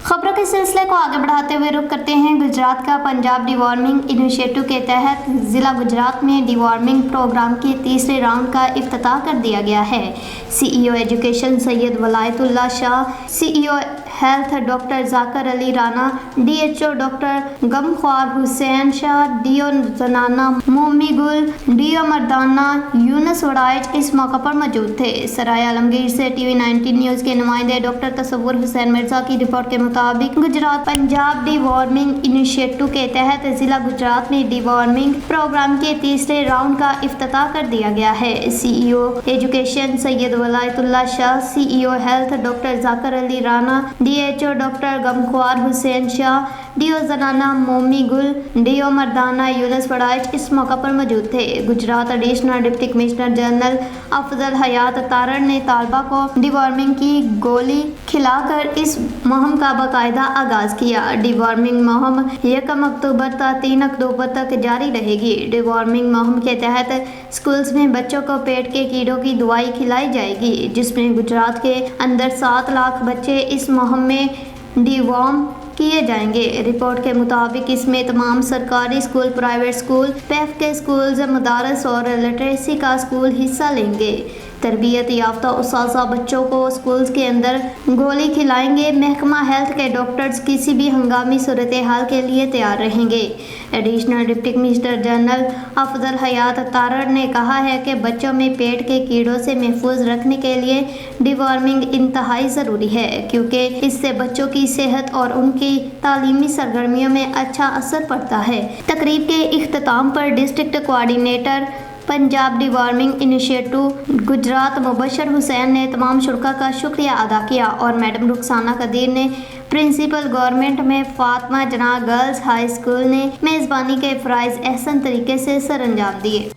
खबरों के सिलसिले को आगे बढ़ाते हुए रुख करते हैं गुजरात का। पंजाब डिवॉर्मिंग इनिशिएटिव के तहत जिला गुजरात में डिवॉर्मिंग प्रोग्राम के तीसरे राउंड का इफ्तिताह कर दिया गया है। CEO education Syed Walayatullah Shah, CEO health doctor Zakir Ali Rana, DHO doctor Ghamkhwar Hussain Shah, DO जनाना मोमी गुल, डीओ मर्दाना यूनुस वड़ाइच इस मौका पर मौजूद थे। सराय आलमगीर से टीवी 19 न्यूज़ के नुमाइंदे डॉक्टर तसव्वुर हुसैन मिर्जा की रिपोर्ट के मुताबिक गुजरात पंजाब डिवॉर्मिंग इनिशिएटिव के तहत जिला गुजरात में डिवॉर्मिंग प्रोग्राम के तीसरे राउंड का इफ्तिताह कर दिया गया है। CEO education Syed Walayatullah Shah, CEO health doctor Zakir Ali Rana, DHO doctor Ghamkhwar Hussain Shah, DO जनाना मोमी गुल, डीओ मर्दाना यूनुस वड़ाइच इस मौका पर मौजूद थे। Gujrat additional deputy commissioner general Afzal Hayat Tarar ने तालबा को डिवॉर्मिंग की गोली खिलाकर इस मुहिम का बाकायदा आगाज किया। डिवॉर्मिंग मुहिम 1 अक्टूबर से 3 अक्टूबर तक जारी रहेगी। डिवॉर्मिंग मुहिम के तहत स्कूल्स में बच्चों को पेट के कीड़ों की दवाई खिलाई जाएगी, जिसमें गुजरात के अंदर 7 लाख बच्चे इस मुहिम में डिवॉर्म किए जाएंगे। रिपोर्ट के मुताबिक इसमें तमाम सरकारी स्कूल, प्राइवेट स्कूल, पैफ के स्कूल्स, मदारस और लिटरेसी का स्कूल हिस्सा लेंगे। तरबियत याफ्ता उस्ताज़ा बच्चों को स्कूल्स के अंदर गोली खिलाएंगे। महकमा हेल्थ के डॉक्टर्स किसी भी हंगामी सूरत हाल के लिए तैयार रहेंगे। Additional deputy commissioner general Afzal Hayat Tarar ने कहा है कि बच्चों में पेट के कीड़ों से महफूज रखने के लिए डिवॉर्मिंग इंतहाई ज़रूरी है, क्योंकि इससे बच्चों की सेहत और उनकी तालीमी सरगर्मियों में अच्छा असर पड़ता है। तकरीब के इख्तिताम पर district coordinator Punjab deworming initiative Gujarat Mubashar Hussain ने तमाम शुरका का शुक्रिया अदा किया और मैडम रुखसाना कदीर ने प्रिंसिपल गवर्नमेंट में फातिमा जना गर्ल्स हाई स्कूल ने मेज़बानी के फ़राइज़ अहसन तरीके से सर अंजाम दिए।